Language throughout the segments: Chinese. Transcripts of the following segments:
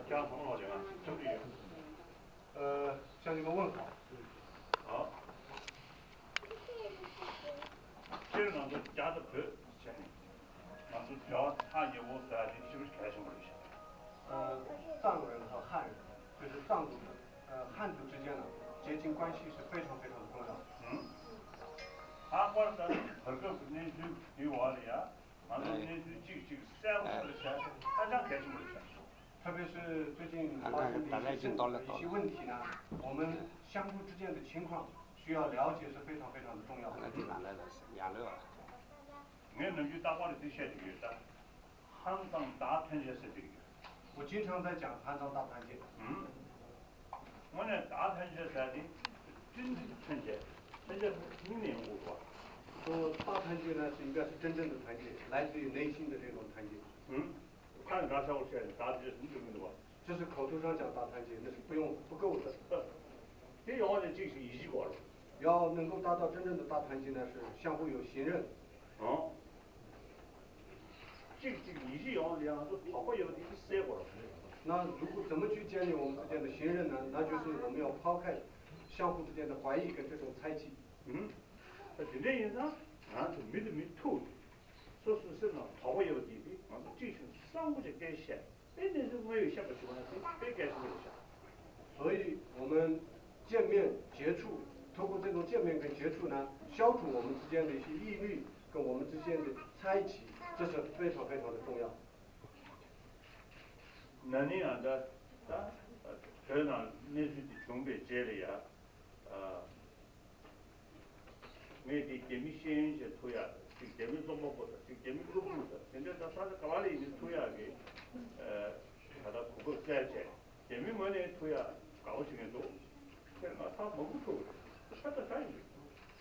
江洪老师啊，周立勇。向你们问好。好。今儿呢，是家的头前面，那是叫他业务是就是开什么一下？藏人和汉人，就是藏族的，汉族之间呢，结亲关系是非常非常的重要。他或者是那个那就有话的呀，那是那就三五的钱，他想开什么一下？特别是最近发生的一些问题呢，我们相互之间的情况需要了解是非常非常的重要的。我能够打话的这些这个汉藏大团结是这个。我经常在讲汉藏大团结。我呢大团结是的，真正的团结，团结是理念无关。说大团结呢是应该是真正的团结，来自于内心的这种团结。看刚才我说的大团结是你懂的吧？这是口头上讲大团结，那是不够的。这样的就是一起过了。要能够达到真正的大团结呢，是相互有信任。这个一起样的样子，他会有的是三个了。那如果怎么去建立我们之间的信任呢？那就是我们要抛开相互之间的怀疑跟这种猜忌。今天晚上就没透，说是呢，他会有的，就是上午就该写，那是没有写不起来，该改是没有写。所以我们见面接触，通过这种见面跟接触呢，消除我们之间的一些疑虑跟我们之间的猜忌，这是非常非常的重要。那你讲的可能那是准备接了呀，没得给你先一些涂鸦，就给你做么不的，就给你做不的，现在他啥子干嘛里的涂鸦给，他的顾客再见，给你们的涂鸦高兴的多，这个他蒙头的，他在干什么？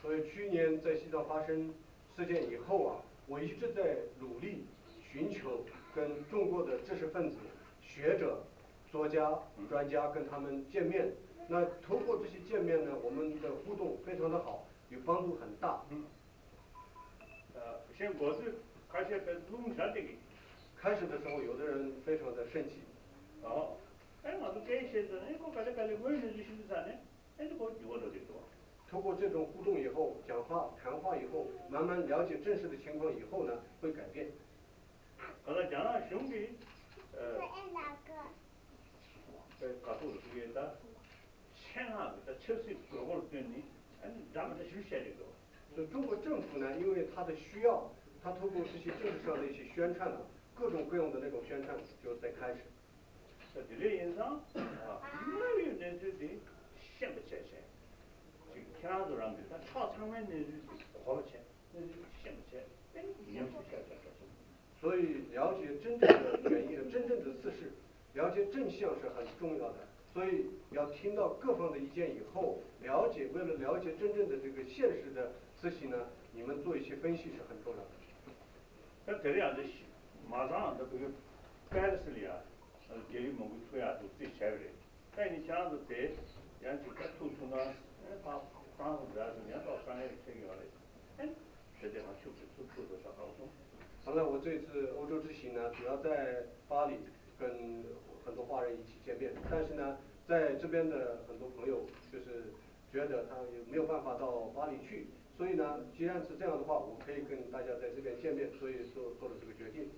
所以去年在西藏发生事件以后啊，我一直在努力寻求跟中国的知识分子、学者、作家、专家跟他们见面。那通过这些见面呢，我们的互动非常的好，有帮助很大。像我是开始在弄下这个。开始的时候，有的人非常的生气。我是改写的，我改的，我也是新的啥呢？这个我都得做。通过这种互动以后，讲话谈话以后，慢慢了解真实的情况以后呢，会改变。后来讲了兄弟，搞多了这个的，前行的70岁过后跟你，咱们的休息的多。所以中国政府呢，因为它的需要，它通过这些政治上的一些宣传呢，各种各样的那种宣传就在开始。这类人上没有那就得想不起来。就天上都让的，他超长的那就花不起，那就想不起来。你要去想。所以了解真正的原因、真正的事实，了解真相是很重要的。所以要听到各方的意见以后，为了了解真正的这个现实的事情呢，你们做一些分析是很重要的。那这样子，马上这个干的事里啊，给予某个涂鸦都最前面的。但你这样子对，人家就在突出呢，他当时在人家到商业挺要的，实际上就是多少高中。当然，我这次欧洲之行呢，主要在巴黎跟很多华人一起见面，但是呢，在这边的很多朋友就是觉得他也没有办法到巴黎去，所以呢，既然是这样的话，我可以跟大家在这边见面，所以做了这个决定。